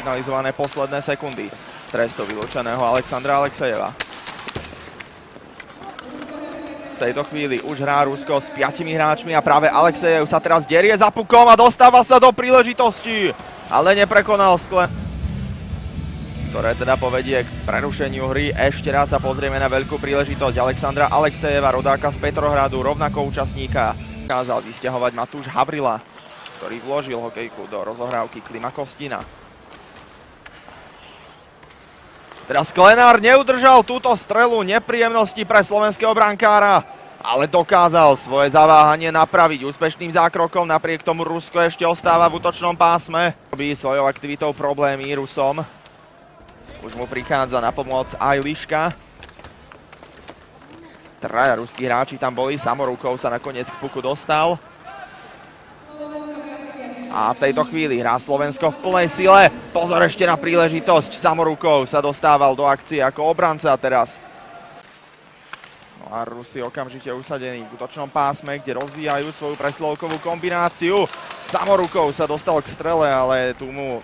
signalizované posledné sekundy trestu vylúčeného Alexandra Alexejeva. V tejto chvíli už hrá Rusko s 5 hráčmi a práve Alexejev sa teraz derie za pukom a dostáva sa do príležitosti, ale neprekonal sklen, ktoré teda povedie k prerušeniu hry. Ešte raz sa pozrieme na veľkú príležitosť Alexandra Alexejeva, rodáka z Petrohradu, rovnako účastníka. Kázal vysťahovať Matúš Havrila, ktorý vložil hokejku do rozohrávky Klima Kostina. Teraz Sklenár neudržal túto strelu, nepríjemnosti pre slovenského brankára, ale dokázal svoje zaváhanie napraviť úspešným zákrokom. Napriek tomu Rusko ešte ostáva v útočnom pásme. Robí svojou aktivitou problémy Rusom. Už mu prichádza na pomoc aj Liška. Traja ruskí hráči tam boli, Samorukov sa nakoniec k puku dostal. A v tejto chvíli hrá Slovensko v plnej sile. Pozor ešte na príležitosť. Samorukov sa dostával do akcie ako obranca teraz. No a Rusi okamžite usadení v útočnom pásme, kde rozvíjajú svoju presilovkovú kombináciu. Samorukov sa dostal k strele, ale tu mu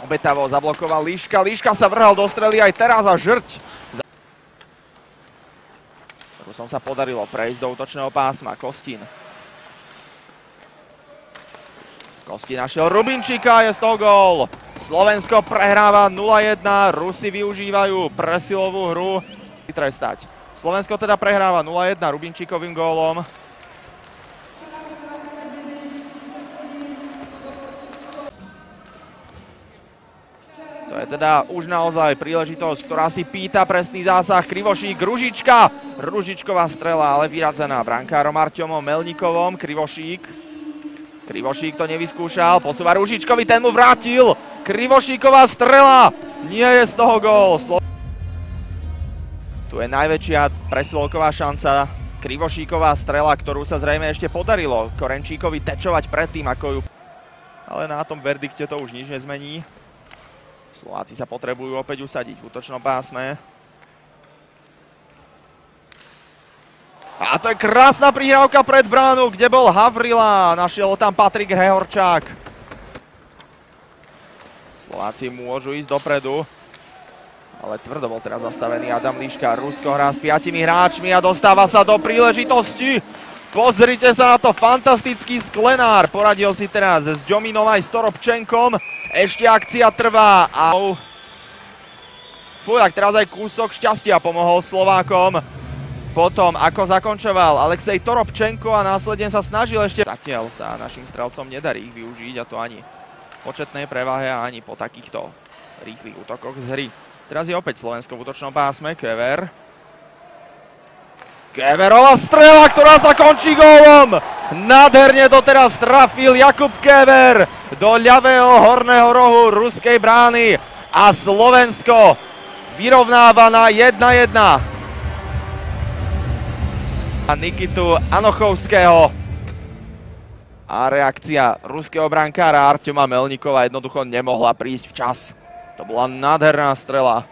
obetavo zablokoval Liška. Liška sa vrhal do strely aj teraz a žrť. Rusom sa podarilo prejsť do útočného pásma. Kostin. Kostin našiel Rubinčíka, je z toho gól. Slovensko prehráva 0-1, Rusi využívajú presilovú hru. Trestať. Slovensko teda prehráva 0-1 Rubinčíkovým gólom. To je teda už naozaj príležitosť, ktorá si pýta presný zásah. Krivošík, Ružička. Ružičková strela, ale vyradzená brankárom Arťomom Melnikovom. Krivošík to nevyskúšal, posúva Ružičkovi, ten mu vrátil. Krivošíková strela, nie je z toho gól. Tu je najväčšia presilovková šanca. Krivošíková strela, ktorú sa zrejme ešte podarilo Korenčíkovi tečovať predtým, ako ju... Ale na tom verdikte to už nič nezmení. Slováci sa potrebujú opäť usadiť v útočnom pásme. A to je krásna prihrávka pred bránu, kde bol Havrila. Našiel tam Patrik Hehorčák. Slováci môžu ísť dopredu. Ale tvrdo bol teraz zastavený Adam Liška. Rusko hrá s 5 hráčmi a dostáva sa do príležitosti. Pozrite sa na to, fantastický Sklenár. Poradil si teraz s Ďominom aj s Toropčenkom. Ešte akcia trvá. Tak teraz aj kúsok šťastia pomohol Slovákom. Potom, ako zakončoval Alexej Toropčenko a následne sa snažil ešte... Zatiaľ sa našim strelcom nedarí ich využiť, a to ani v početnej prevahe, ani po takýchto rýchlych útokoch z hry. Teraz je opäť Slovensko v útočnom pásme, Kever. Keverová strela, ktorá sa končí gólom! Nádherne to teraz trafil Jakub Kever do ľavého horného rohu ruskej brány a Slovensko vyrovnáva na 1-1. Nikitu Anochovského. A reakcia ruského brankára Arťoma Melnikova jednoducho nemohla prísť včas. To bola nádherná strela.